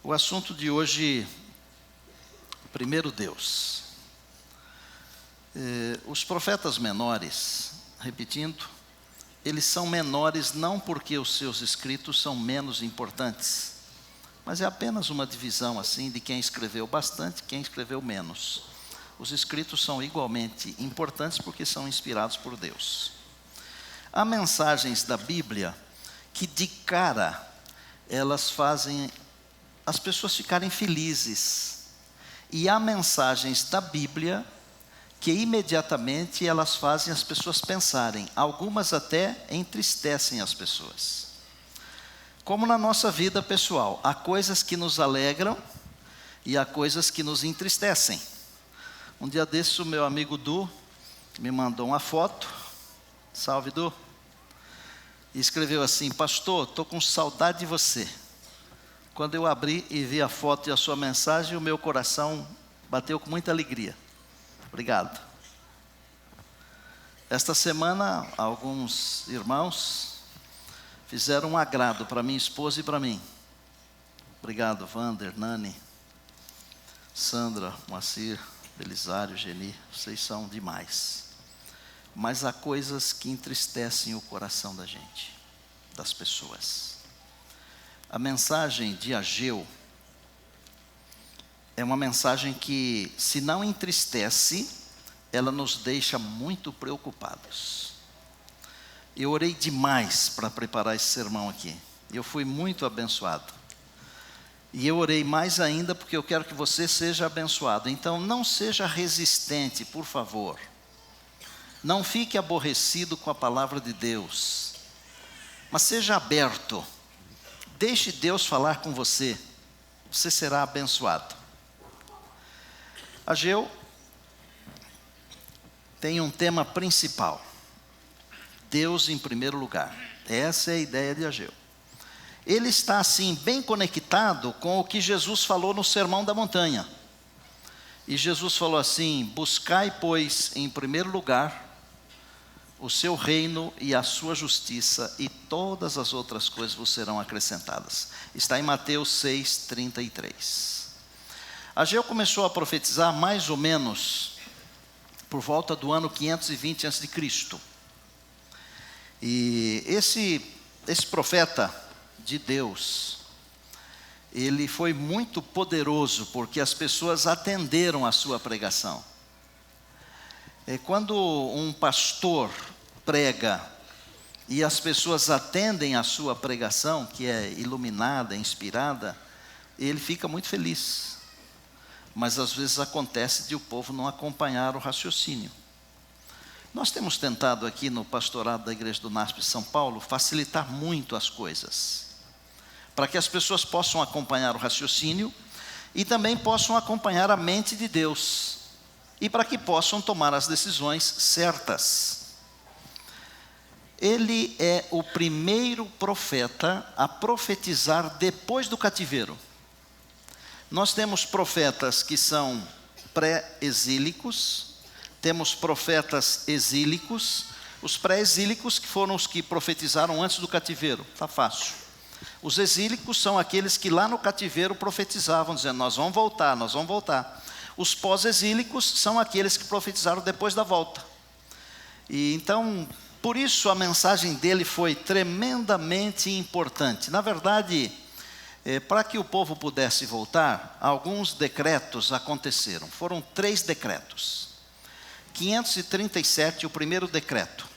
O assunto de hoje, primeiro Deus. Os profetas menores, repetindo, eles são menores não porque os seus escritos são menos importantes, mas é apenas uma divisão assim de quem escreveu bastante e quem escreveu menos. Os escritos são igualmente importantes porque são inspirados por Deus. Há mensagens da Bíblia que de cara elas fazem as pessoas ficarem felizes. E há mensagens da Bíblia que imediatamente elas fazem as pessoas pensarem. Algumas até entristecem as pessoas. Como na nossa vida pessoal, há coisas que nos alegram e há coisas que nos entristecem. Um dia desses o meu amigo Du me mandou uma foto, salve Du, e escreveu assim: pastor, estou com saudade de você. Quando eu abri e vi a foto e a sua mensagem, o meu coração bateu com muita alegria. Obrigado. Esta semana, alguns irmãos fizeram um agrado para minha esposa e para mim. Obrigado, Wander, Nani, Sandra, Moacir, Belisário, Geni, vocês são demais. Mas há coisas que entristecem o coração da gente, das pessoas. A mensagem de Ageu é uma mensagem que, se não entristece, ela nos deixa muito preocupados. Eu orei demais para preparar esse sermão aqui. Eu fui muito abençoado. E eu orei mais ainda porque eu quero que você seja abençoado. Então, não seja resistente, por favor. Não fique aborrecido com a palavra de Deus. Mas seja aberto. Deixe Deus falar com você. Você será abençoado. Ageu tem um tema principal. Deus em primeiro lugar. Essa é a ideia de Ageu. Ele está assim bem conectado com o que Jesus falou no Sermão da Montanha. E Jesus falou assim: buscai, pois, em primeiro lugar o seu reino e a sua justiça, e todas as outras coisas vos serão acrescentadas. Está em Mateus 6:33. Ageu começou a profetizar mais ou menos por volta do ano 520 a.C. E esse profeta de Deus, ele foi muito poderoso, porque as pessoas atenderam a sua pregação. Quando um pastor prega e as pessoas atendem a sua pregação, que é iluminada, inspirada, ele fica muito feliz. Mas às vezes acontece de o povo não acompanhar o raciocínio. Nós temos tentado aqui no pastorado da Igreja do NASP São Paulo facilitar muito as coisas, para que as pessoas possam acompanhar o raciocínio e também possam acompanhar a mente de Deus, e para que possam tomar as decisões certas. Ele é o primeiro profeta a profetizar depois do cativeiro. Nós temos profetas que são pré-exílicos, temos profetas exílicos. Os pré-exílicos que foram os que profetizaram antes do cativeiro, está fácil. Os exílicos são aqueles que lá no cativeiro profetizavam, dizendo: nós vamos voltar, nós vamos voltar. Os pós-exílicos são aqueles que profetizaram depois da volta. E então, por isso a mensagem dele foi tremendamente importante. Na verdade, para que o povo pudesse voltar, alguns decretos aconteceram. Foram 3 decretos. 537, o primeiro decreto.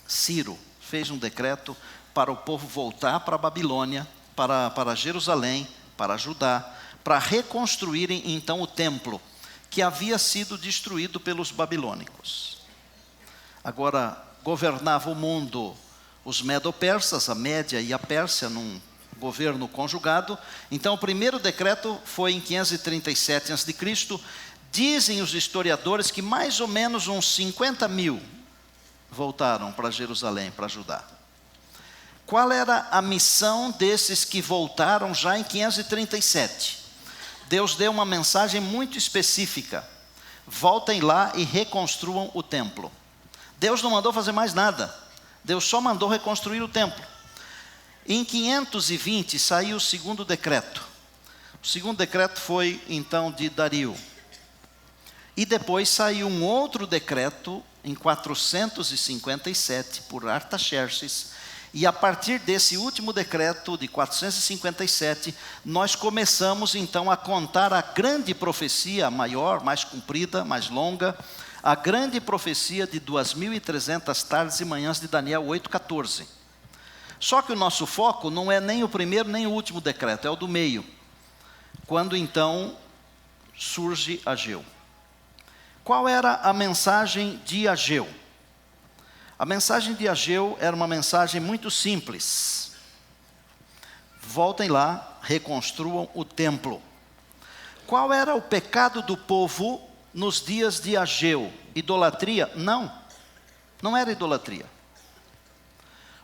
Ciro fez um decreto para o povo voltar para a Babilônia, para Jerusalém, para Judá, para reconstruírem então o templo, que havia sido destruído pelos babilônicos. Agora, governava o mundo os medo-persas, a Média e a Pérsia, num governo conjugado. Então o primeiro decreto foi em 537 a.C. Dizem os historiadores que mais ou menos uns 50 mil voltaram para Jerusalém, para Judá. Qual era a missão desses que voltaram já em 537? Deus deu uma mensagem muito específica: voltem lá e reconstruam o templo. Deus não mandou fazer mais nada, Deus só mandou reconstruir o templo. Em 520 saiu o segundo decreto. O segundo decreto foi, então, de Dario. E depois saiu um outro decreto, em 457, por Artaxerxes. E a partir desse último decreto, de 457, nós começamos, então, a contar a grande profecia, maior, mais comprida, mais longa, a grande profecia de 2.300 tardes e manhãs de Daniel 8,14. Só que o nosso foco não é nem o primeiro nem o último decreto, é o do meio. Quando então surge Ageu. Qual era a mensagem de Ageu? A mensagem de Ageu era uma mensagem muito simples. Voltem lá, reconstruam o templo. Qual era o pecado do povo nos dias de Ageu? Idolatria? Não, não era idolatria.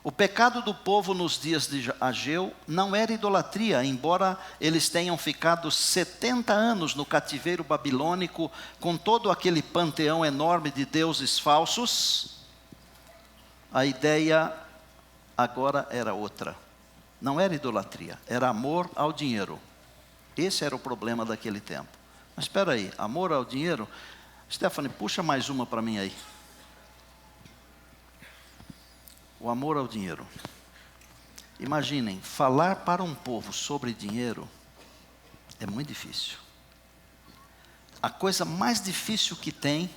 O pecado do povo nos dias de Ageu não era idolatria, embora eles tenham ficado 70 anos no cativeiro babilônico, com todo aquele panteão enorme de deuses falsos. A ideia agora era outra. Não era idolatria, era amor ao dinheiro. Esse era o problema daquele tempo. Mas espera aí, amor ao dinheiro? Stephanie, puxa mais uma para mim aí. O amor ao dinheiro. Imaginem, falar para um povo sobre dinheiro é muito difícil. A coisa mais difícil que tem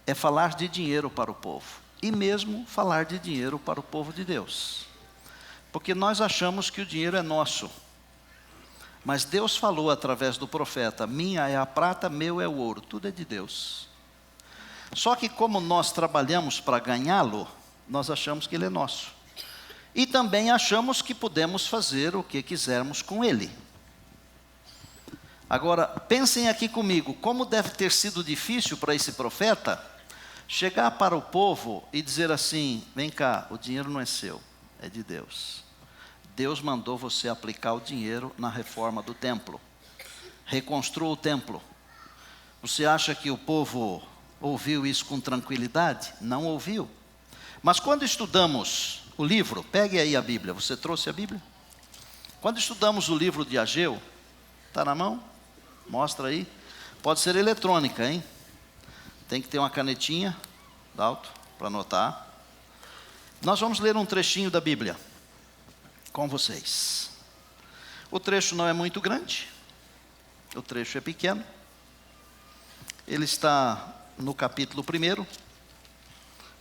é falar de dinheiro para o povo. E mesmo falar de dinheiro para o povo de Deus. Porque nós achamos que o dinheiro é nosso. Mas Deus falou através do profeta: minha é a prata, meu é o ouro. Tudo é de Deus. Só que como nós trabalhamos para ganhá-lo, nós achamos que ele é nosso. E também achamos que podemos fazer o que quisermos com ele. Agora, pensem aqui comigo, como deve ter sido difícil para esse profeta chegar para o povo e dizer assim: vem cá, o dinheiro não é seu, é de Deus. Deus mandou você aplicar o dinheiro na reforma do templo. Reconstrua o templo. Você acha que o povo ouviu isso com tranquilidade? Não ouviu. Mas quando estudamos o livro, pegue aí a Bíblia, você trouxe a Bíblia? Quando estudamos o livro de Ageu, está na mão? Mostra aí. Pode ser eletrônica, hein? Tem que ter uma canetinha, alto, para anotar. Nós vamos ler um trechinho da Bíblia com vocês. O trecho não é muito grande, o trecho é pequeno. Ele está no capítulo 1.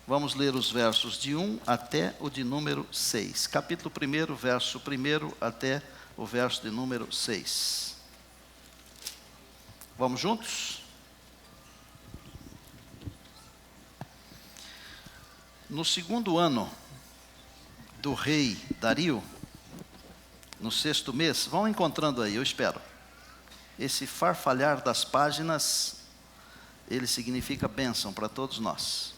Vamos ler os versos de 1 até o de número 6. Capítulo 1, verso 1 até o verso de número 6. Vamos juntos? No segundo ano do rei Dario, no 6º mês, vão encontrando aí, eu espero. Esse farfalhar das páginas, ele significa bênção para todos nós.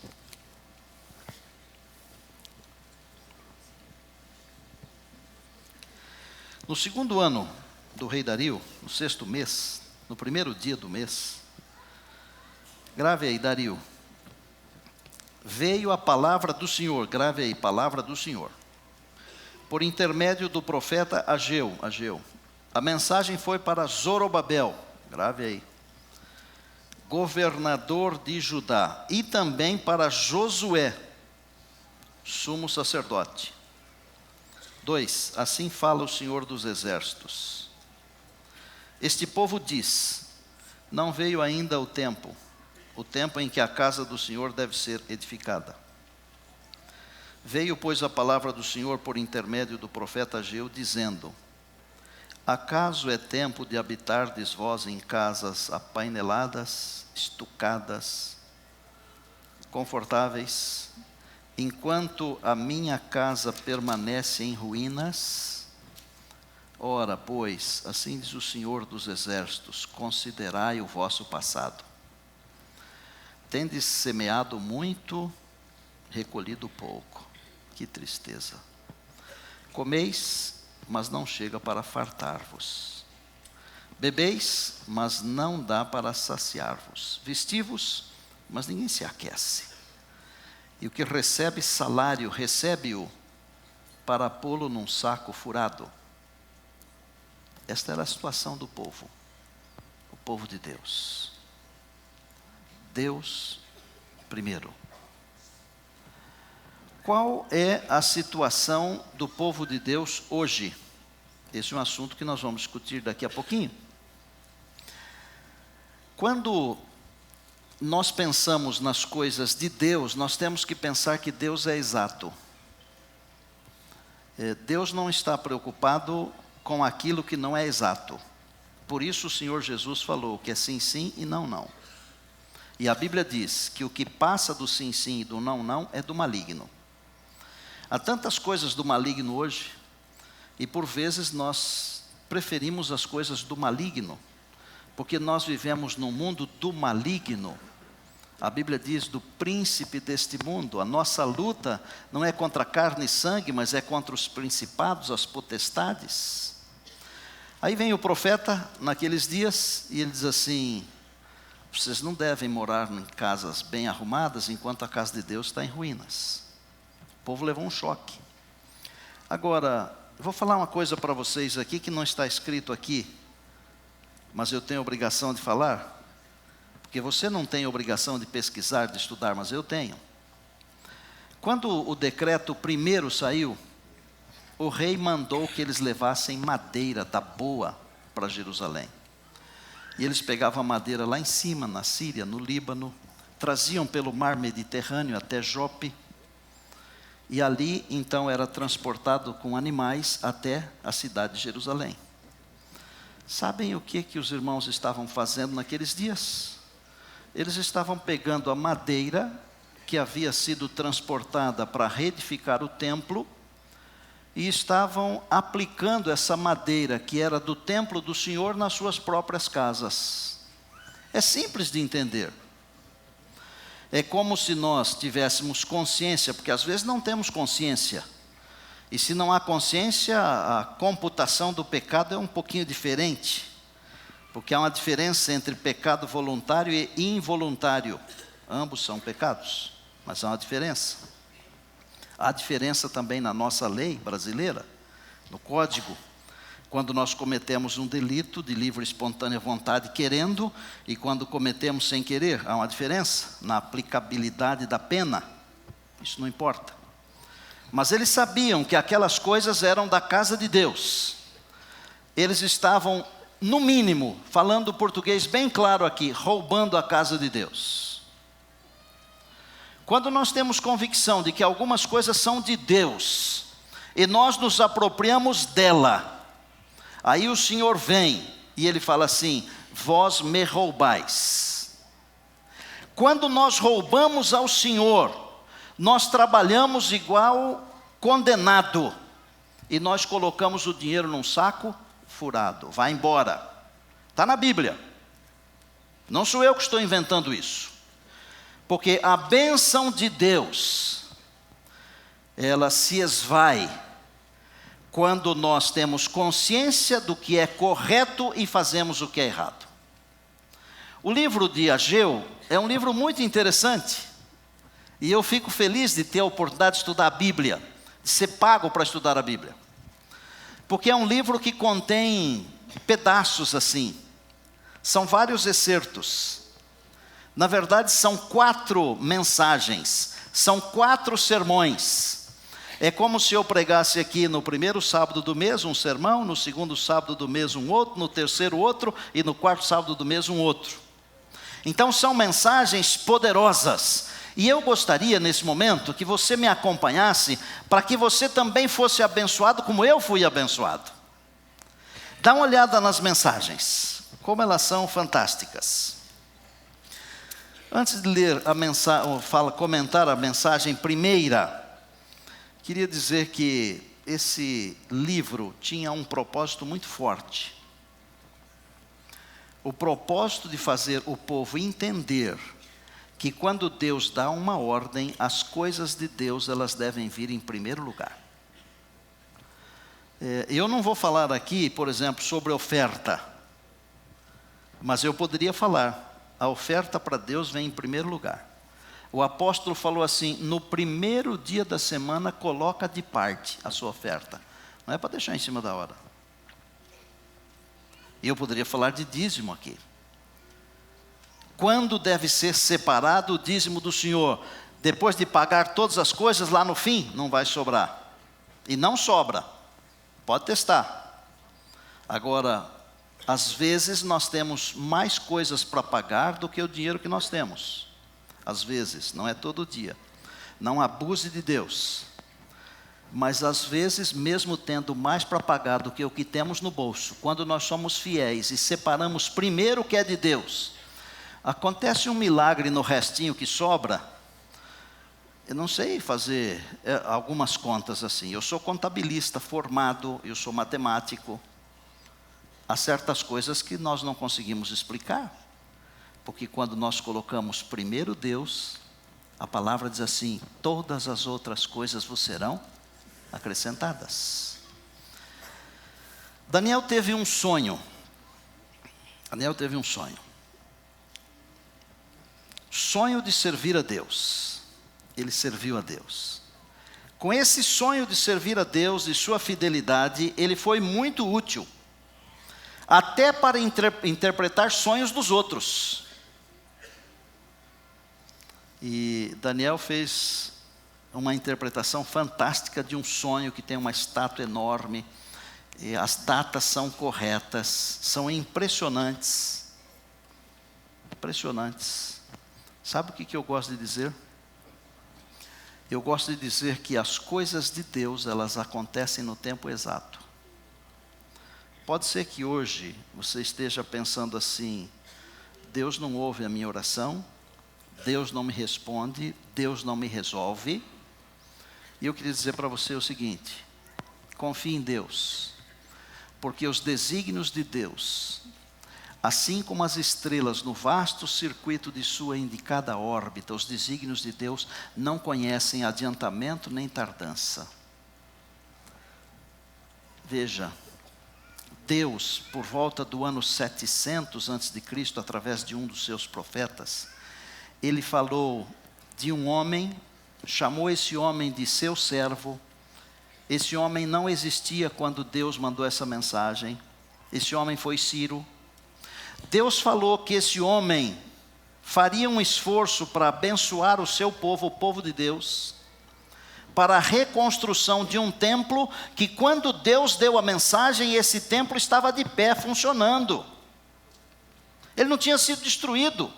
No segundo ano do rei Dario, no 6º mês, no primeiro dia do mês, grave aí, Dario, veio a palavra do Senhor, grave aí, palavra do Senhor, por intermédio do profeta Ageu. A mensagem foi para Zorobabel, grave aí, governador de Judá, e também para Josué, sumo sacerdote. 2. Assim fala o Senhor dos Exércitos. Este povo diz: não veio ainda o tempo em que a casa do Senhor deve ser edificada. Veio, pois, a palavra do Senhor por intermédio do profeta Ageu, dizendo: acaso é tempo de habitardes vós em casas apaineladas, estucadas, confortáveis, enquanto a minha casa permanece em ruínas? Ora, pois, assim diz o Senhor dos Exércitos: considerai o vosso passado. Tendes semeado muito, recolhido pouco. Que tristeza. Comeis, mas não chega para fartar-vos. Bebeis, mas não dá para saciar-vos. Vesti-vos, mas ninguém se aquece. E o que recebe salário, recebe-o para pô-lo num saco furado. Esta era a situação do povo, o povo de Deus. Deus primeiro. Qual é a situação do povo de Deus hoje? Esse é um assunto que nós vamos discutir daqui a pouquinho. Quando nós pensamos nas coisas de Deus, nós temos que pensar que Deus é exato. Deus não está preocupado com aquilo que não é exato. Por isso o Senhor Jesus falou que é sim, sim e não, não. E a Bíblia diz que o que passa do sim, sim e do não, não é do maligno. Há tantas coisas do maligno hoje, e por vezes nós preferimos as coisas do maligno, porque nós vivemos num mundo do maligno. A Bíblia diz do príncipe deste mundo. A nossa luta não é contra carne e sangue, mas é contra os principados, as potestades. Aí vem o profeta naqueles dias e ele diz assim: vocês não devem morar em casas bem arrumadas enquanto a casa de Deus está em ruínas. O povo levou um choque. Agora, eu vou falar uma coisa para vocês aqui que não está escrito aqui, mas eu tenho a obrigação de falar, porque você não tem a obrigação de pesquisar, de estudar, mas eu tenho. Quando o decreto primeiro saiu, o rei mandou que eles levassem madeira da boa para Jerusalém. E eles pegavam a madeira lá em cima, na Síria, no Líbano, traziam pelo mar Mediterrâneo até Jope, e ali então era transportado com animais até a cidade de Jerusalém. Sabem o que os irmãos estavam fazendo naqueles dias? Eles estavam pegando a madeira que havia sido transportada para reedificar o templo e estavam aplicando essa madeira que era do templo do Senhor nas suas próprias casas. É simples de entender. É como se nós tivéssemos consciência, porque às vezes não temos consciência. E se não há consciência, a computação do pecado é um pouquinho diferente. Porque há uma diferença entre pecado voluntário e involuntário. Ambos são pecados, mas há uma diferença. Há diferença também na nossa lei brasileira, no Código. Quando nós cometemos um delito de livre e espontânea vontade querendo, e quando cometemos sem querer, há uma diferença na aplicabilidade da pena. Isso não importa. Mas eles sabiam que aquelas coisas eram da casa de Deus. Eles estavam, no mínimo, falando o português bem claro aqui, roubando a casa de Deus. Quando nós temos convicção de que algumas coisas são de Deus, e nós nos apropriamos dela, aí o Senhor vem e ele fala assim: vós me roubais. Quando nós roubamos ao Senhor, nós trabalhamos igual condenado, e nós colocamos o dinheiro num saco furado, vai embora. Está na Bíblia. Não sou eu que estou inventando isso. Porque a bênção de Deus, ela se esvai quando nós temos consciência do que é correto e fazemos o que é errado. O livro de Ageu é um livro muito interessante. E eu fico feliz de ter a oportunidade de estudar a Bíblia, de ser pago para estudar a Bíblia. Porque é um livro que contém pedaços assim. São vários excertos. Na verdade, são 4 mensagens. São 4 sermões. É como se eu pregasse aqui no primeiro sábado do mês um sermão, no segundo sábado do mês um outro, no terceiro outro e no quarto sábado do mês um outro. Então são mensagens poderosas. E eu gostaria nesse momento que você me acompanhasse para que você também fosse abençoado como eu fui abençoado. Dá uma olhada nas mensagens, como elas são fantásticas. Antes de ler a mensagem, comentar a mensagem primeira, queria dizer que esse livro tinha um propósito muito forte. O propósito de fazer o povo entender que quando Deus dá uma ordem, as coisas de Deus, elas devem vir em primeiro lugar. Eu não vou falar aqui, por exemplo, sobre oferta, mas eu poderia falar. A oferta para Deus vem em primeiro lugar. O apóstolo falou assim: no primeiro dia da semana, coloca de parte a sua oferta. Não é para deixar em cima da hora. E eu poderia falar de dízimo aqui. Quando deve ser separado o dízimo do Senhor? Depois de pagar todas as coisas, lá no fim, não vai sobrar. E não sobra. Pode testar. Agora, às vezes nós temos mais coisas para pagar do que o dinheiro que nós temos. Às vezes, não é todo dia. Não abuse de Deus. Mas às vezes, mesmo tendo mais para pagar do que o que temos no bolso, quando nós somos fiéis e separamos primeiro o que é de Deus, acontece um milagre no restinho que sobra. Eu não sei fazer algumas contas assim. Eu sou contabilista formado, eu sou matemático. Há certas coisas que nós não conseguimos explicar. Porque quando nós colocamos primeiro Deus, a palavra diz assim: todas as outras coisas vos serão acrescentadas. Daniel teve um sonho. Sonho de servir a Deus. Ele serviu a Deus. Com esse sonho de servir a Deus e sua fidelidade, ele foi muito útil, até para interpretar sonhos dos outros. E Daniel fez uma interpretação fantástica de um sonho que tem uma estátua enorme, e as datas são corretas, são impressionantes. Impressionantes. Sabe o que eu gosto de dizer? Eu gosto de dizer que as coisas de Deus, elas acontecem no tempo exato. Pode ser que hoje você esteja pensando assim: Deus não ouve a minha oração, Deus não me responde, Deus não me resolve. E eu queria dizer para você o seguinte: confie em Deus, porque os desígnios de Deus, assim como as estrelas no vasto circuito de sua indicada órbita, os desígnios de Deus não conhecem adiantamento nem tardança. Veja, Deus, por volta do ano 700 a.C., através de um dos seus profetas, ele falou de um homem, chamou esse homem de seu servo. Esse homem não existia quando Deus mandou essa mensagem. Esse homem foi Ciro. Deus falou que esse homem faria um esforço para abençoar o seu povo, o povo de Deus, para a reconstrução de um templo que, quando Deus deu a mensagem, esse templo estava de pé, funcionando. Ele não tinha sido destruído.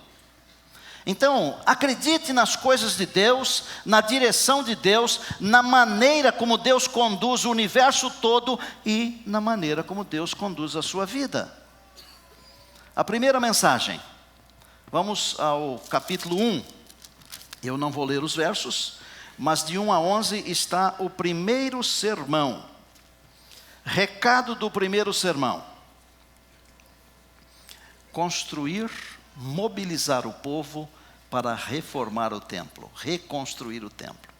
Então, acredite nas coisas de Deus, na direção de Deus, na maneira como Deus conduz o universo todo e na maneira como Deus conduz a sua vida. A primeira mensagem, vamos ao capítulo 1. Eu não vou ler os versos, mas de 1 a 11 está o primeiro sermão. Recado do primeiro sermão: construir, mobilizar o povo para reformar o templo, reconstruir o templo.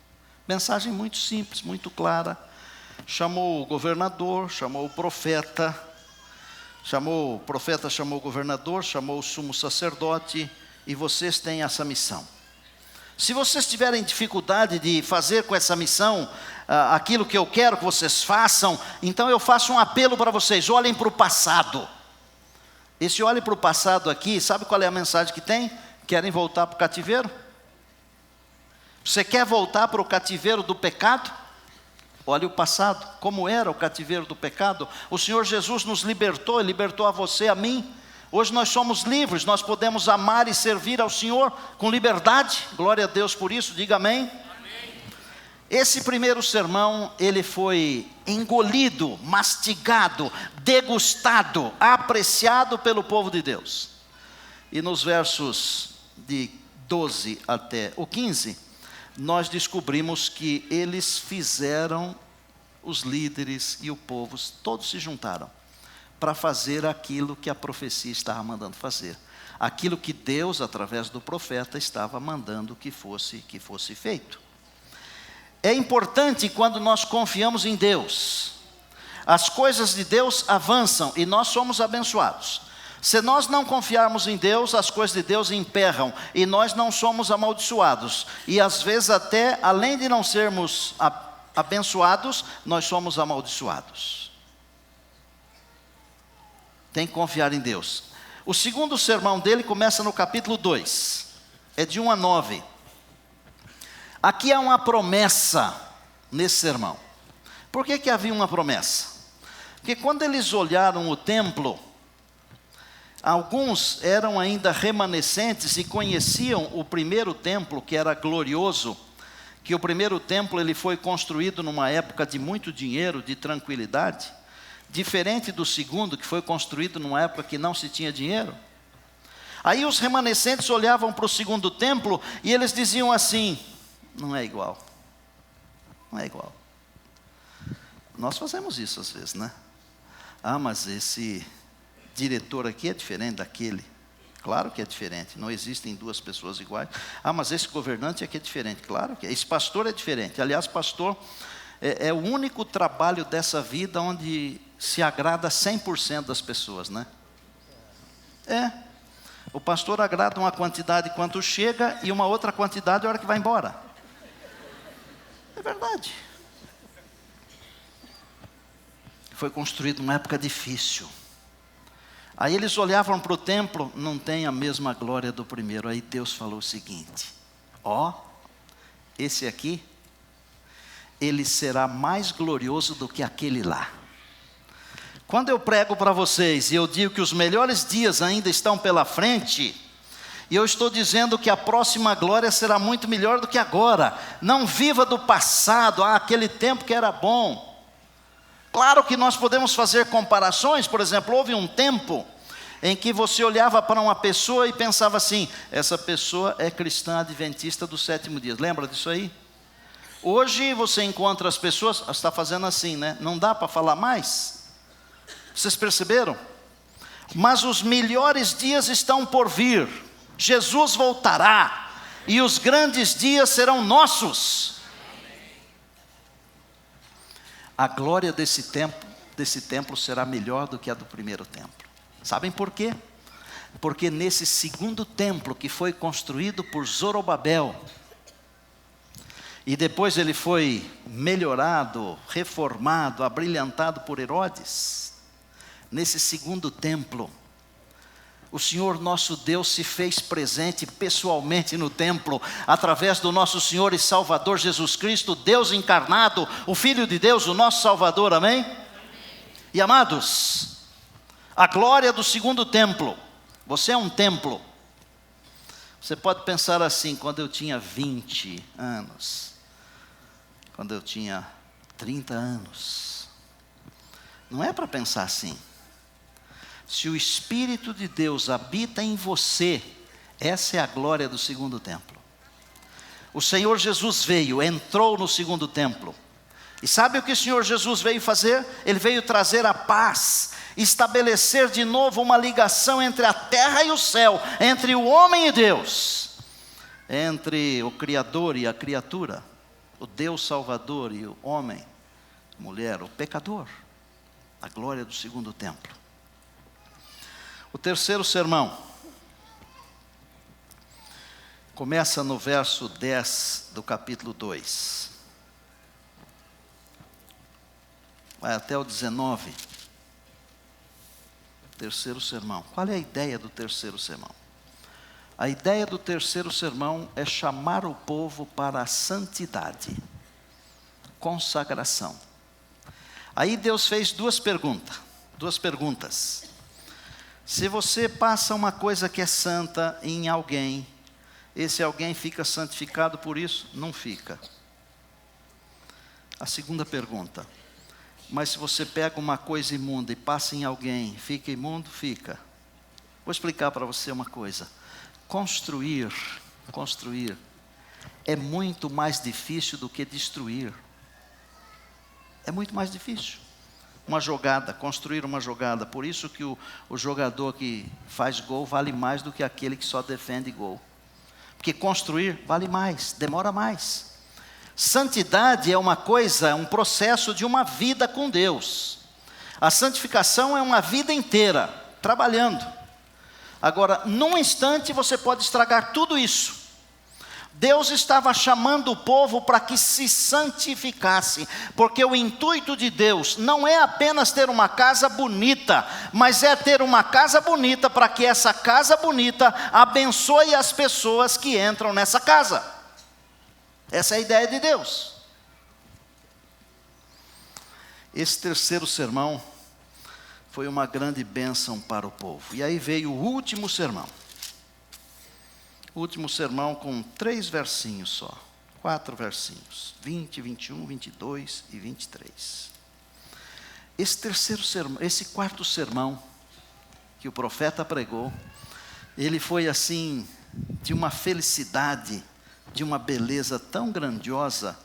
Mensagem muito simples, muito clara. Chamou o governador, chamou o profeta, chamou o governador, chamou o sumo sacerdote, e vocês têm essa missão. Se vocês tiverem dificuldade de fazer com essa missão aquilo que eu quero que vocês façam, então eu faço um apelo para vocês: olhem para o passado. Esse olhe para o passado aqui, sabe qual é a mensagem que tem? Querem voltar para o cativeiro? Você quer voltar para o cativeiro do pecado? Olhe o passado, como era o cativeiro do pecado. O Senhor Jesus nos libertou, e libertou a você, a mim. Hoje nós somos livres, nós podemos amar e servir ao Senhor com liberdade. Glória a Deus por isso, diga amém. Esse primeiro sermão, ele foi engolido, mastigado, degustado, apreciado pelo povo de Deus. E nos versos de 12 até o 15, nós descobrimos que eles fizeram, os líderes e o povo, todos se juntaram para fazer aquilo que a profecia estava mandando fazer. Aquilo que Deus, através do profeta, estava mandando que fosse feito. É importante quando nós confiamos em Deus. As coisas de Deus avançam e nós somos abençoados. Se nós não confiarmos em Deus, as coisas de Deus emperram e nós não somos amaldiçoados. E às vezes até, além de não sermos abençoados, nós somos amaldiçoados. Tem que confiar em Deus. O segundo sermão dele começa no capítulo 2. É de 1 a 9. Aqui há uma promessa nesse sermão. Por que havia uma promessa? Porque quando eles olharam o templo, alguns eram ainda remanescentes e conheciam o primeiro templo, que era glorioso, que o primeiro templo ele foi construído numa época de muito dinheiro, de tranquilidade, diferente do segundo, que foi construído numa época que não se tinha dinheiro. Aí os remanescentes olhavam para o segundo templo e eles diziam assim: não é igual, não é igual. Nós fazemos isso às vezes, né? Ah, mas esse diretor aqui é diferente daquele. Claro que é diferente, não existem duas pessoas iguais. Ah, mas esse governante aqui é diferente. Claro que é. Esse pastor é diferente. Aliás, pastor é o único trabalho dessa vida onde se agrada 100% das pessoas, né? O pastor agrada uma quantidade quando chega e uma outra quantidade na hora que vai embora. É verdade. Foi construído numa época difícil. Aí eles olhavam para o templo, não tem a mesma glória do primeiro. Aí Deus falou o seguinte: esse aqui, ele será mais glorioso do que aquele lá. Quando eu prego para vocês e eu digo que os melhores dias ainda estão pela frente, e eu estou dizendo que a próxima glória será muito melhor do que agora. Não viva do passado, aquele tempo que era bom. Claro que nós podemos fazer comparações. Por exemplo, houve um tempo em que você olhava para uma pessoa e pensava assim: essa pessoa é cristã adventista do sétimo dia. Lembra disso aí? Hoje você encontra as pessoas, está fazendo assim, né? Não dá para falar mais. Vocês perceberam? Mas os melhores dias estão por vir. Jesus voltará e os grandes dias serão nossos. A glória desse templo será melhor do que a do primeiro templo. Sabem por quê? Porque nesse segundo templo, que foi construído por Zorobabel, e depois ele foi melhorado, reformado, abrilhantado por Herodes, nesse segundo templo, o Senhor nosso Deus se fez presente pessoalmente no templo, através do nosso Senhor e Salvador Jesus Cristo, Deus encarnado, o Filho de Deus, o nosso Salvador, amém? E amados, a glória do segundo templo, você é um templo. Você pode pensar assim: quando eu tinha 20 anos, quando eu tinha 30 anos, não é para pensar assim. Se o Espírito de Deus habita em você, essa é a glória do segundo templo. O Senhor Jesus veio, entrou no segundo templo. E sabe o que o Senhor Jesus veio fazer? Ele veio trazer a paz, estabelecer de novo uma ligação entre a terra e o céu, entre o homem e Deus, entre o Criador e a criatura, o Deus Salvador e o homem, mulher, o pecador. A glória do segundo templo. O terceiro sermão começa no verso 10 do capítulo 2. Vai até o 19. Terceiro sermão. Qual é a ideia do terceiro sermão? A ideia do terceiro sermão é chamar o povo para a santidade, consagração. Aí Deus fez duas perguntas. Se você passa uma coisa que é santa em alguém, esse alguém fica santificado por isso? Não fica. A segunda pergunta: mas se você pega uma coisa imunda e passa em alguém, fica imundo? Fica. Vou explicar para você uma coisa. Construir é muito mais difícil do que destruir. É muito mais difícil. Construir uma jogada. Por isso que o jogador que faz gol vale mais do que aquele que só defende gol. Porque construir vale mais, demora mais. Santidade é uma coisa, é um processo de uma vida com Deus. A santificação é uma vida inteira, trabalhando. Agora, num instante você pode estragar tudo isso. Deus estava chamando o povo para que se santificasse, porque o intuito de Deus não é apenas ter uma casa bonita, mas é ter uma casa bonita para que essa casa bonita abençoe as pessoas que entram nessa casa. Essa é a ideia de Deus. Esse terceiro sermão foi uma grande bênção para o povo. E aí veio o último sermão. O último sermão com 3 versinhos só. 4 versinhos. 20, 21, 22 e 23. Esse quarto sermão que o profeta pregou, ele foi assim, de uma felicidade, de uma beleza tão grandiosa,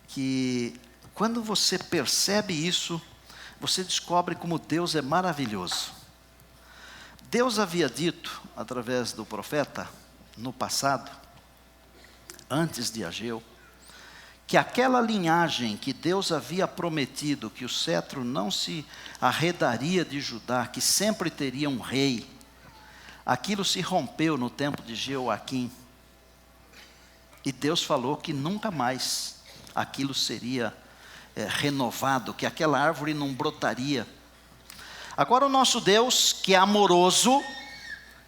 que quando você percebe isso, você descobre como Deus é maravilhoso. Deus havia dito, através do profeta, no passado, antes de Ageu, que aquela linhagem que Deus havia prometido, que o cetro não se arredaria de Judá, que sempre teria um rei, aquilo se rompeu no tempo de Jeoaquim. E Deus falou que nunca mais aquilo seria renovado, que aquela árvore não brotaria. Agora o nosso Deus, que é amoroso,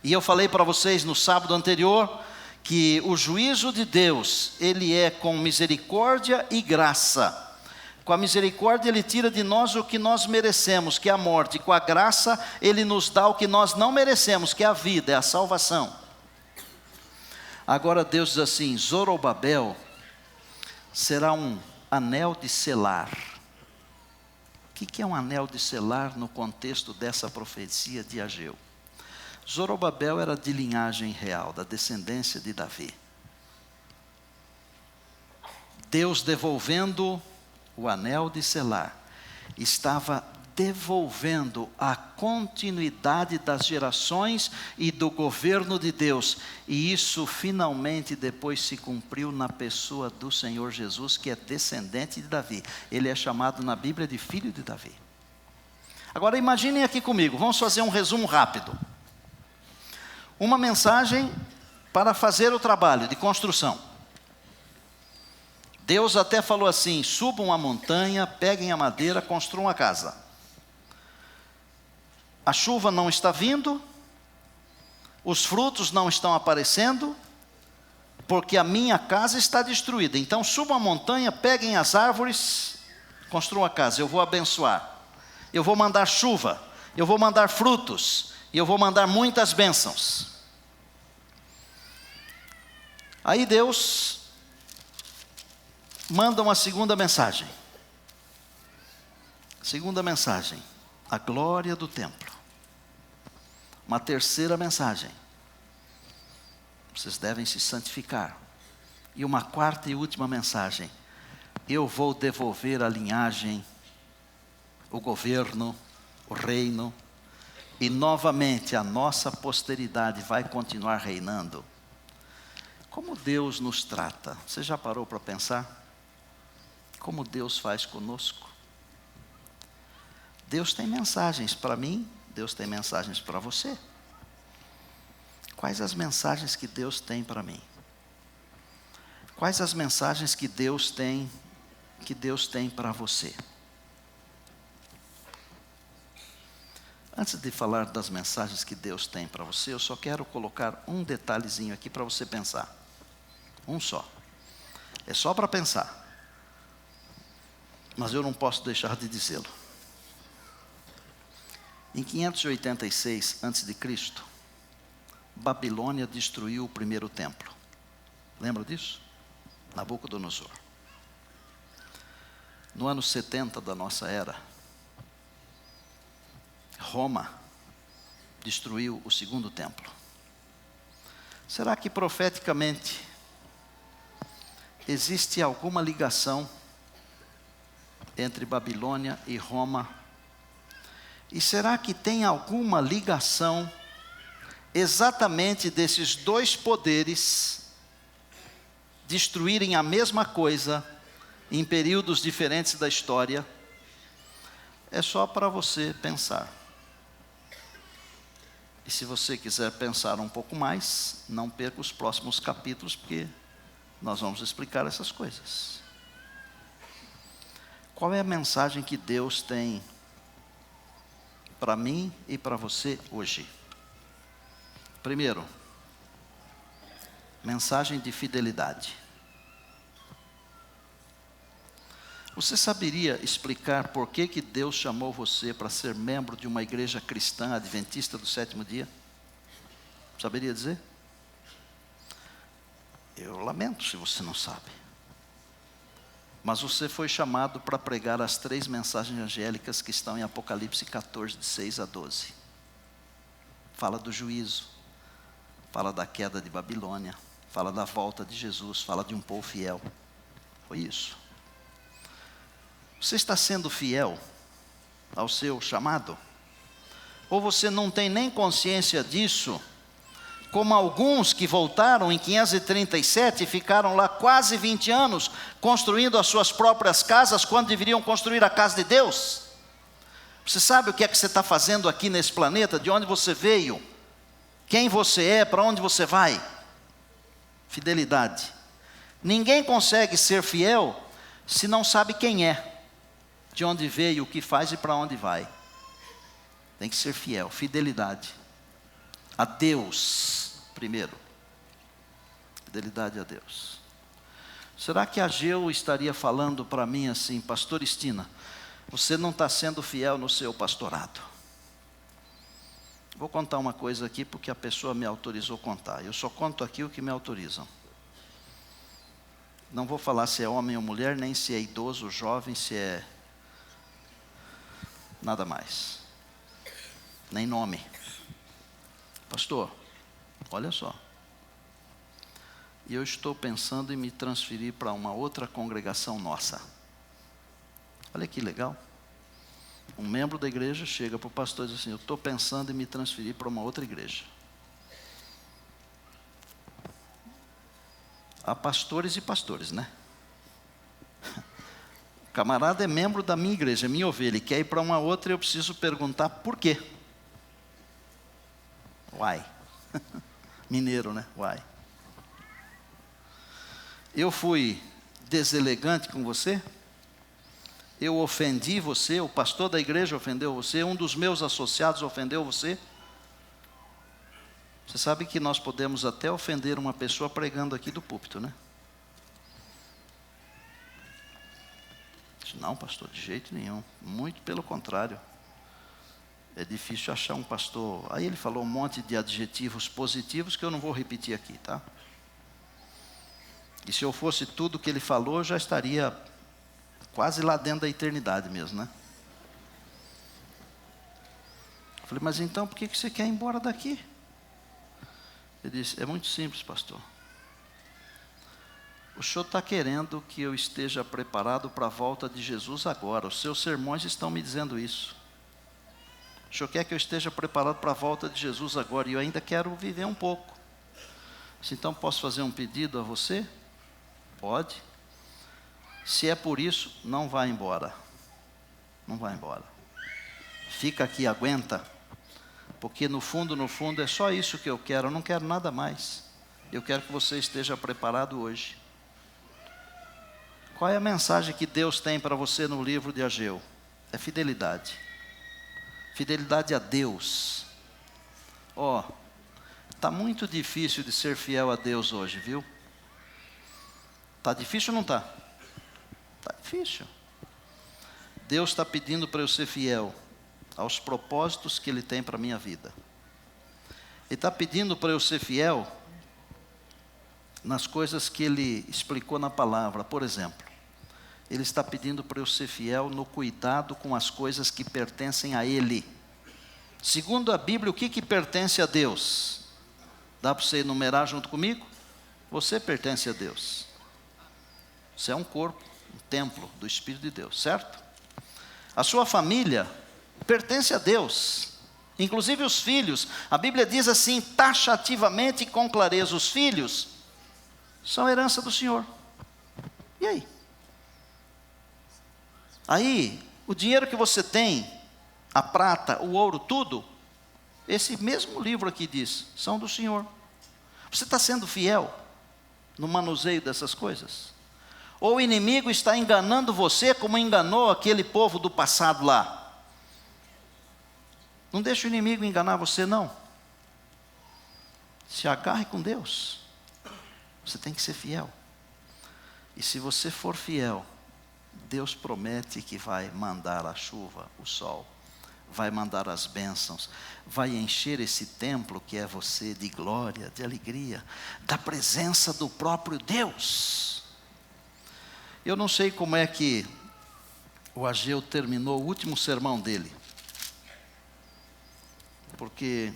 e eu falei para vocês no sábado anterior, que o juízo de Deus, ele é com misericórdia e graça. Com a misericórdia ele tira de nós o que nós merecemos, que é a morte. Com a graça ele nos dá o que nós não merecemos, que é a vida, é a salvação. Agora Deus diz assim: Zorobabel será um anel de selar. O que é um anel de selar no contexto dessa profecia de Ageu? Zorobabel era de linhagem real, da descendência de Davi. Deus, devolvendo o anel de selar, estava devolvendo a continuidade das gerações e do governo de Deus. E isso finalmente depois se cumpriu na pessoa do Senhor Jesus, que é descendente de Davi. Ele é chamado na Bíblia de filho de Davi. Agora imaginem aqui comigo, vamos fazer um resumo rápido. Uma mensagem para fazer o trabalho de construção. Deus até falou assim: subam a montanha, peguem a madeira, construam a casa. A chuva não está vindo, os frutos não estão aparecendo, porque a minha casa está destruída. Então subam a montanha, peguem as árvores, construam a casa. Eu vou abençoar, eu vou mandar chuva, eu vou mandar frutos, e eu vou mandar muitas bênçãos. Aí Deus manda uma segunda mensagem. Segunda mensagem: a glória do templo. Uma terceira mensagem: vocês devem se santificar. E uma quarta e última mensagem: eu vou devolver a linhagem, o governo, o reino, e novamente a nossa posteridade vai continuar reinando. Como Deus nos trata? Você já parou para pensar? Como Deus faz conosco? Deus tem mensagens para mim, Deus tem mensagens para você. Quais as mensagens que Deus tem para mim? Quais as mensagens que Deus tem para você? Antes de falar das mensagens que Deus tem para você, eu só quero colocar um detalhezinho aqui para você pensar. Um só. É só para pensar. Mas eu não posso deixar de dizê-lo. Em 586 a.C., Babilônia destruiu o primeiro templo. Lembra disso? Nabucodonosor. No ano 70 da nossa era, Roma destruiu o segundo templo. Será que profeticamente existe alguma ligação entre Babilônia e Roma? E será que tem alguma ligação exatamente desses dois poderes destruírem a mesma coisa em períodos diferentes da história? É só para você pensar. E se você quiser pensar um pouco mais, não perca os próximos capítulos, porque nós vamos explicar essas coisas. Qual é a mensagem que Deus tem para mim e para você hoje? Primeiro, mensagem de fidelidade. Você saberia explicar por que Deus chamou você para ser membro de uma igreja cristã adventista do sétimo dia? Saberia dizer? Eu lamento se você não sabe. Mas você foi chamado para pregar as 3 mensagens angélicas que estão em Apocalipse 14, de 6 a 12. Fala do juízo, fala da queda de Babilônia, fala da volta de Jesus, fala de um povo fiel. Foi isso. Você está sendo fiel ao seu chamado? Ou você não tem nem consciência disso, como alguns que voltaram em 537 e ficaram lá quase 20 anos, construindo as suas próprias casas, quando deveriam construir a casa de Deus? Você sabe o que é que você está fazendo aqui nesse planeta? De onde você veio? Quem você é? Para onde você vai? Fidelidade. Ninguém consegue ser fiel se não sabe quem é, de onde veio, o que faz e para onde vai. Tem que ser fiel, fidelidade a Deus primeiro. Fidelidade a Deus. Será que Ageu estaria falando para mim assim: pastor Estina, você não está sendo fiel no seu pastorado? Vou contar uma coisa aqui porque a pessoa me autorizou contar. Eu só conto aqui o que me autorizam. Não vou falar se é homem ou mulher, nem se é idoso, jovem, se é nada mais. Nem nome. Pastor, olha só. Eu estou pensando em me transferir para uma outra congregação nossa. Olha que legal. Um membro da igreja chega para o pastor e diz assim: eu estou pensando em me transferir para uma outra igreja. Há pastores e pastores, né? O camarada é membro da minha igreja, é minha ovelha, ele quer ir para uma outra e eu preciso perguntar por quê. Why? Mineiro, né? Why? Eu fui deselegante com você? Eu ofendi você? O pastor da igreja ofendeu você? Um dos meus associados ofendeu você? Você sabe que nós podemos até ofender uma pessoa pregando aqui do púlpito, né? Não, pastor, de jeito nenhum. Muito pelo contrário. É difícil achar um pastor. Aí ele falou um monte de adjetivos positivos que eu não vou repetir aqui, tá? E se eu fosse tudo que ele falou, eu já estaria quase lá dentro da eternidade mesmo, né? Eu falei: mas então por que você quer ir embora daqui? Ele disse: é muito simples, pastor. O senhor está querendo que eu esteja preparado para a volta de Jesus agora. Os seus sermões estão me dizendo isso. O senhor quer que eu esteja preparado para a volta de Jesus agora, e eu ainda quero viver um pouco. Então posso fazer um pedido a você? Pode. Se é por isso, não vá embora. Não vá embora. Fica aqui, aguenta. Porque no fundo é só isso que eu quero. Eu não quero nada mais. Eu quero que você esteja preparado hoje. Qual é a mensagem que Deus tem para você no livro de Ageu? É fidelidade. Fidelidade a Deus. Está muito difícil de ser fiel a Deus hoje, viu? Está difícil ou não está? Está difícil. Deus está pedindo para eu ser fiel aos propósitos que Ele tem para a minha vida. Ele está pedindo para eu ser fiel nas coisas que Ele explicou na palavra. Por exemplo, Ele está pedindo para eu ser fiel no cuidado com as coisas que pertencem a Ele. Segundo a Bíblia, o que pertence a Deus? Dá para você enumerar junto comigo? Você pertence a Deus. Você é um corpo, um templo do Espírito de Deus, certo? A sua família pertence a Deus, inclusive os filhos. A Bíblia diz assim, taxativamente e com clareza: os filhos são herança do Senhor. E aí? Aí, o dinheiro que você tem, a prata, o ouro, tudo, esse mesmo livro aqui diz, são do Senhor. Você está sendo fiel? no manuseio dessas coisas? Ou o inimigo está enganando você como enganou aquele povo do passado lá? Não deixe o inimigo enganar você, não. Se agarre com Deus. Você tem que ser fiel. E se você for fiel, Deus promete que vai mandar a chuva, o sol, vai mandar as bênçãos, vai encher esse templo que é você de glória, de alegria, da presença do próprio Deus. Eu não sei como é que o Ageu terminou o último sermão dele, porque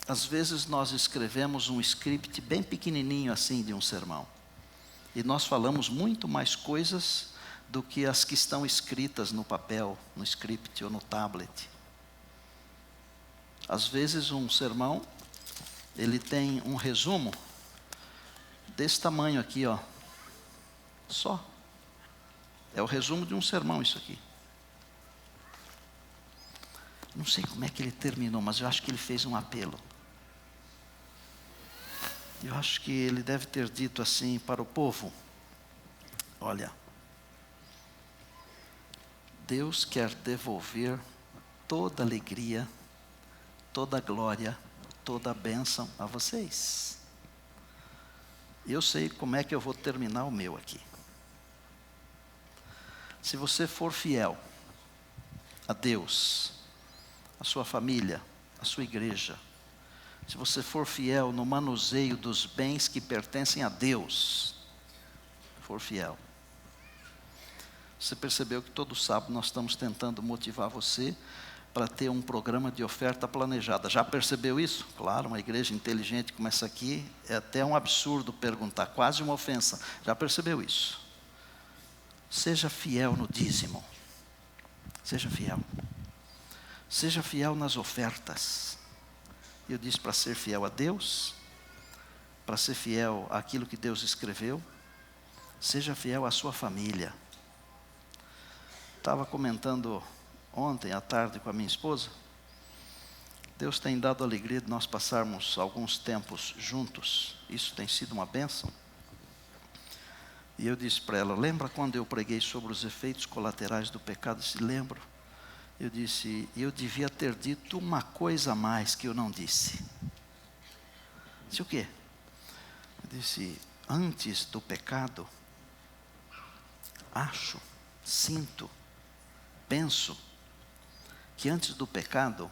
às vezes nós escrevemos um script bem pequenininho assim de um sermão, e nós falamos muito mais coisas do que as que estão escritas no papel, no script ou no tablet. Às vezes um sermão, ele tem um resumo desse tamanho aqui, ó. Só. É o resumo de um sermão isso aqui. Não sei como é que ele terminou, mas eu acho que ele fez um apelo. Eu acho que ele deve ter dito assim para o povo: olha, Deus quer devolver toda a alegria, toda a glória, toda a bênção a vocês. Eu sei como é que eu vou terminar o meu aqui. Se você for fiel a Deus, a sua família, a sua igreja, se você for fiel no manuseio dos bens que pertencem a Deus, for fiel. Você percebeu que todo sábado nós estamos tentando motivar você para ter um programa de oferta planejada. Já percebeu isso? Claro, uma igreja inteligente como essa aqui, é até um absurdo perguntar, quase uma ofensa. Já percebeu isso? Seja fiel no dízimo. Seja fiel. Seja fiel nas ofertas. Eu disse para ser fiel a Deus, para ser fiel àquilo que Deus escreveu. Seja fiel à sua família. Estava comentando ontem à tarde com a minha esposa. Deus tem dado a alegria de nós passarmos alguns tempos juntos. Isso tem sido uma bênção. E eu disse para ela: lembra quando eu preguei sobre os efeitos colaterais do pecado? Se lembro. Eu disse: eu devia ter dito uma coisa a mais que eu não disse. Disse o quê? Eu disse: antes do pecado, acho, sinto, penso que antes do pecado,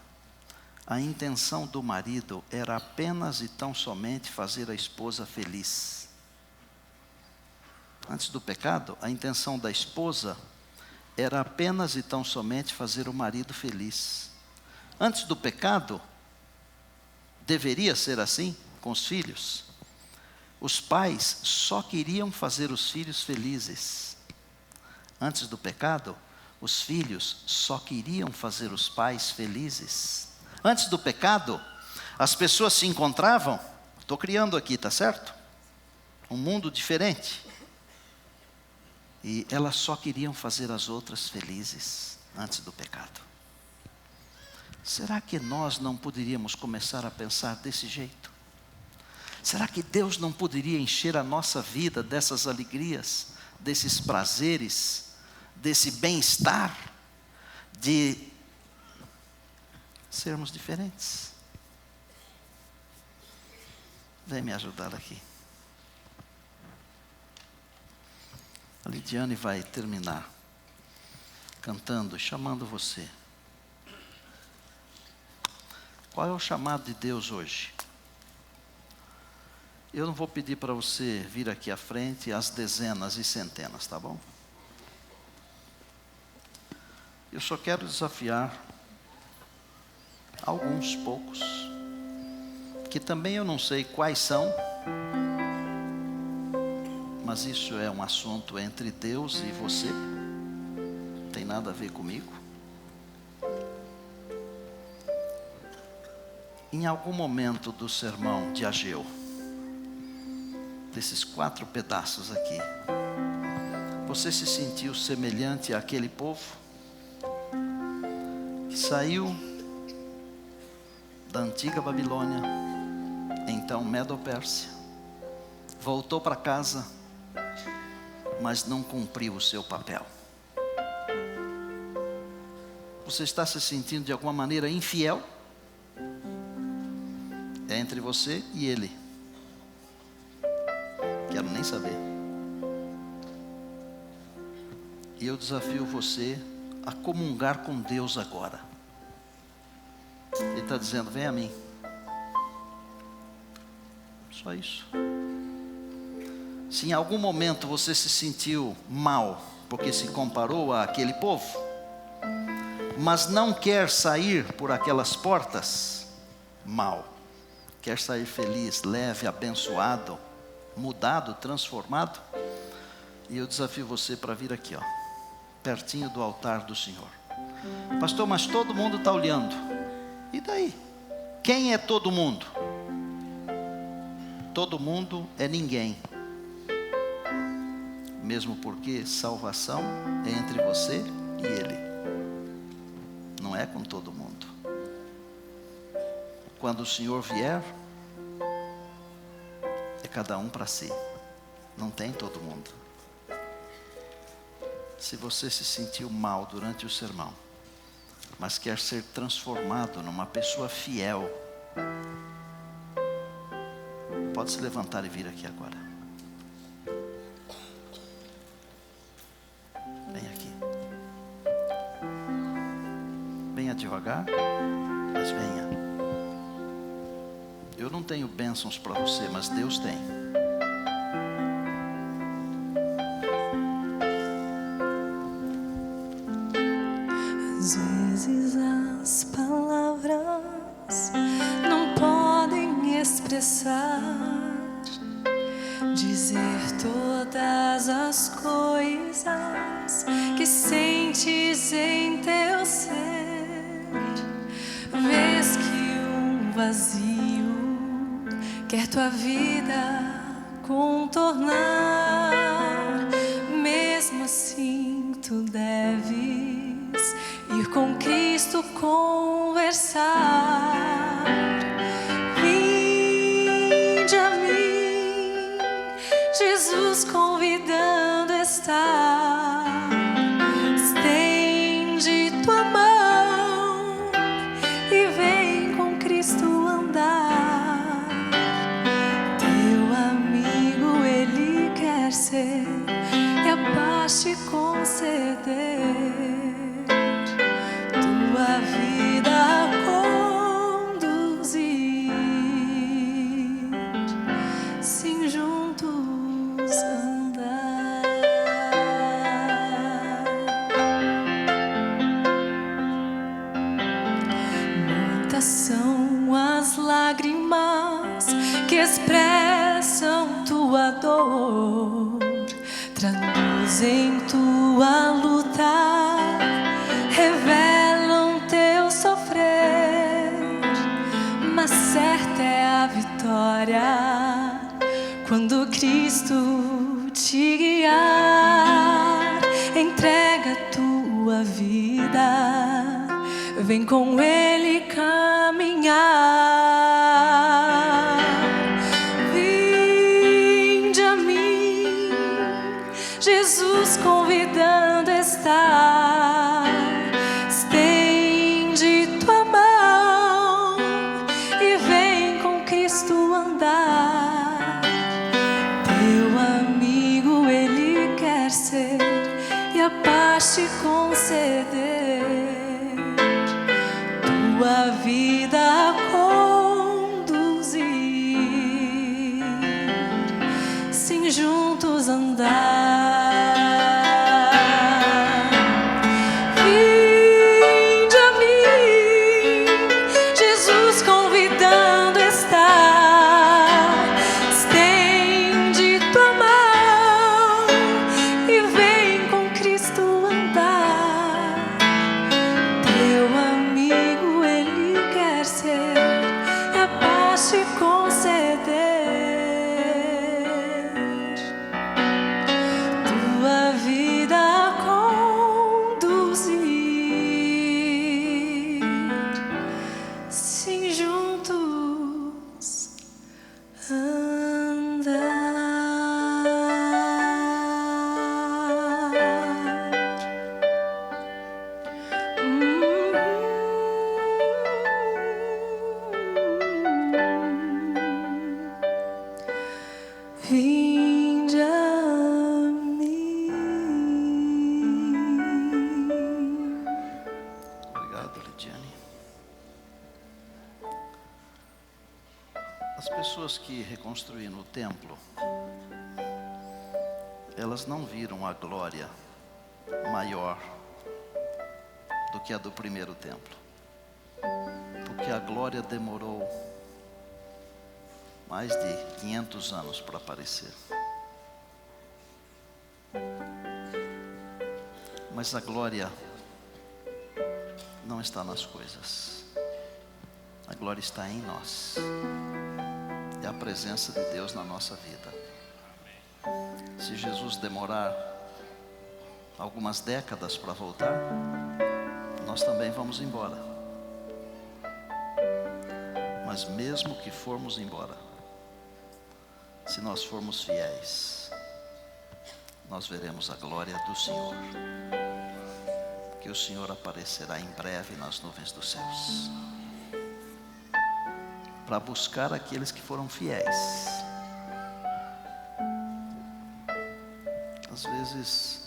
a intenção do marido era apenas e tão somente fazer a esposa feliz. Antes do pecado, a intenção da esposa era apenas e tão somente fazer o marido feliz. Antes do pecado, deveria ser assim com os filhos. Os pais só queriam fazer os filhos felizes. Antes do pecado, os filhos só queriam fazer os pais felizes. Antes do pecado, as pessoas se encontravam, estou criando aqui, tá certo? Um mundo diferente. E elas só queriam fazer as outras felizes antes do pecado. Será que nós não poderíamos começar a pensar desse jeito? Será que Deus não poderia encher a nossa vida dessas alegrias, desses prazeres, desse bem-estar, de sermos diferentes? Vem me ajudar aqui. A Lidiane vai terminar cantando, chamando você. Qual é o chamado de Deus hoje? Eu não vou pedir para você vir aqui à frente às dezenas e centenas, tá bom? Eu só quero desafiar alguns poucos, que também eu não sei quais são, mas isso é um assunto entre Deus e você, não tem nada a ver comigo. Em algum momento do sermão de Ageu, desses 4 pedaços aqui, você se sentiu semelhante àquele povo que saiu da antiga Babilônia, então Medo-Pérsia, voltou para casa, mas não cumpriu o seu papel. Você está se sentindo de alguma maneira infiel? É entre você e ele. Quero nem saber. E eu desafio você a comungar com Deus agora. Ele está dizendo: vem a mim. Só isso. Se em algum momento você se sentiu mal porque se comparou àquele povo, mas não quer sair por aquelas portas, mal, quer sair feliz, leve, abençoado, mudado, transformado, e eu desafio você para vir aqui, ó, pertinho do altar do Senhor. Pastor, mas todo mundo está olhando. E daí? Quem é todo mundo? Todo mundo é ninguém. Mesmo porque salvação é entre você e Ele. Não é com todo mundo. Quando o Senhor vier, é cada um para si. Não tem todo mundo. Se você se sentiu mal durante o sermão, mas quer ser transformado numa pessoa fiel, pode se levantar e vir aqui agora. Vem aqui. Venha devagar, mas venha. Eu não tenho bênçãos para você, mas Deus tem. Às vezes as palavras não podem expressar, dizer todas as coisas que sentes em teu ser. Vês que um vazio quer tua vida contornar. Mesmo assim tu deves ir com Cristo conversar. Vinde a mim, Jesus convidando está. Estende tua mão e vem com Cristo andar. Teu amigo Ele quer ser e a paz te conceder. Tua vida conduzir, sim, juntos andar. Muitas são as lágrimas que expressam tua dor, traduzem tua luta, revelam teu sofrer, mas certa é a vitória quando Cristo te guiar. Entrega tua vida, vem com Ele caminhar. Vinde a mim, Jesus convidando está. Estende tua mão e vem com Cristo andar. Teu amigo Ele quer ser e a paz te conceder. Tua vida As pessoas que reconstruíram o templo, elas não viram a glória maior do que a do primeiro templo, porque a glória demorou mais de 500 anos para aparecer. Mas a glória não está nas coisas, a glória está em nós. É a presença de Deus na nossa vida. Se Jesus demorar algumas décadas para voltar, nós também vamos embora. Mas mesmo que formos embora, se nós formos fiéis, nós veremos a glória do Senhor, que o Senhor aparecerá em breve nas nuvens dos céus, para buscar aqueles que foram fiéis. Às vezes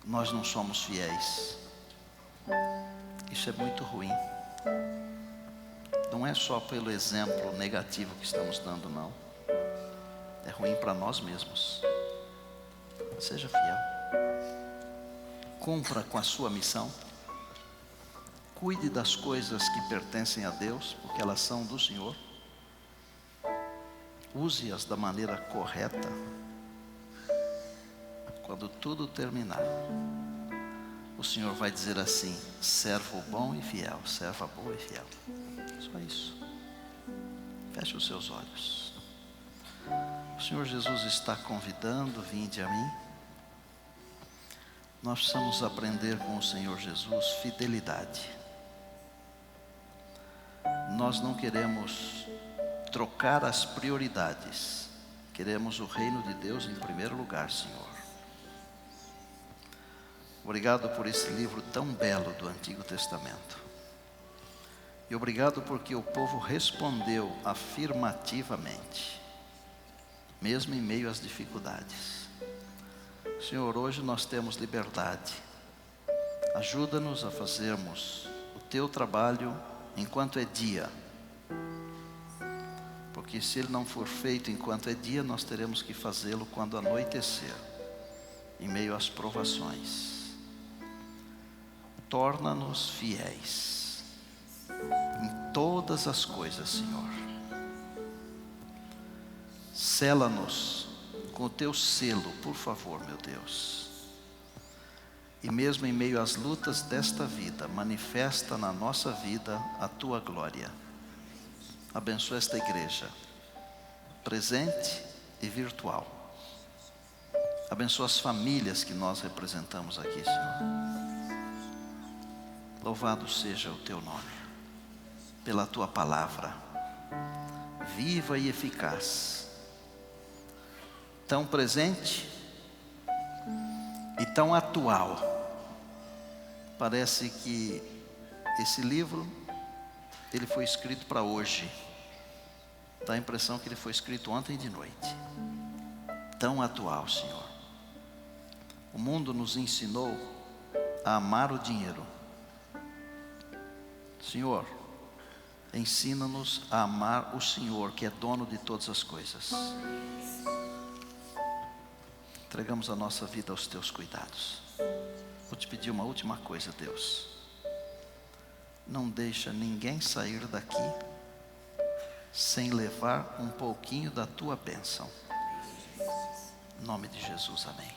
nós não somos fiéis. Isso é muito ruim. Não é só pelo exemplo negativo que estamos dando, não. É ruim para nós mesmos. Seja fiel. Cumpra com a sua missão. Cuide das coisas que pertencem a Deus, porque elas são do Senhor. Use-as da maneira correta. Quando tudo terminar, o Senhor vai dizer assim: servo bom e fiel, serva boa e fiel. Só isso. Feche os seus olhos. O Senhor Jesus está convidando: vinde a mim. Nós precisamos aprender com o Senhor Jesus fidelidade. Nós não queremos trocar as prioridades. Queremos o reino de Deus em primeiro lugar, Senhor. Obrigado por esse livro tão belo do Antigo Testamento. E obrigado porque o povo respondeu afirmativamente, mesmo em meio às dificuldades. Senhor, hoje nós temos liberdade. Ajuda-nos a fazermos o teu trabalho enquanto é dia. Porque se ele não for feito enquanto é dia, nós teremos que fazê-lo quando anoitecer, em meio às provações. Torna-nos fiéis em todas as coisas, Senhor. Sela-nos com o teu selo, por favor, meu Deus. E mesmo em meio às lutas desta vida, manifesta na nossa vida a tua glória. Abençoa esta igreja, presente e virtual. Abençoa as famílias que nós representamos aqui, Senhor. Louvado seja o teu nome, pela tua palavra, viva e eficaz, tão presente e tão atual. Parece que esse livro, ele foi escrito para hoje. Dá a impressão que ele foi escrito ontem de noite. Tão atual, Senhor. O mundo nos ensinou a amar o dinheiro. Senhor, ensina-nos a amar o Senhor, que é dono de todas as coisas. Entregamos a nossa vida aos teus cuidados. Vou te pedir uma última coisa, Deus. Não deixa ninguém sair daqui sem levar um pouquinho da tua bênção. Em nome de Jesus, amém.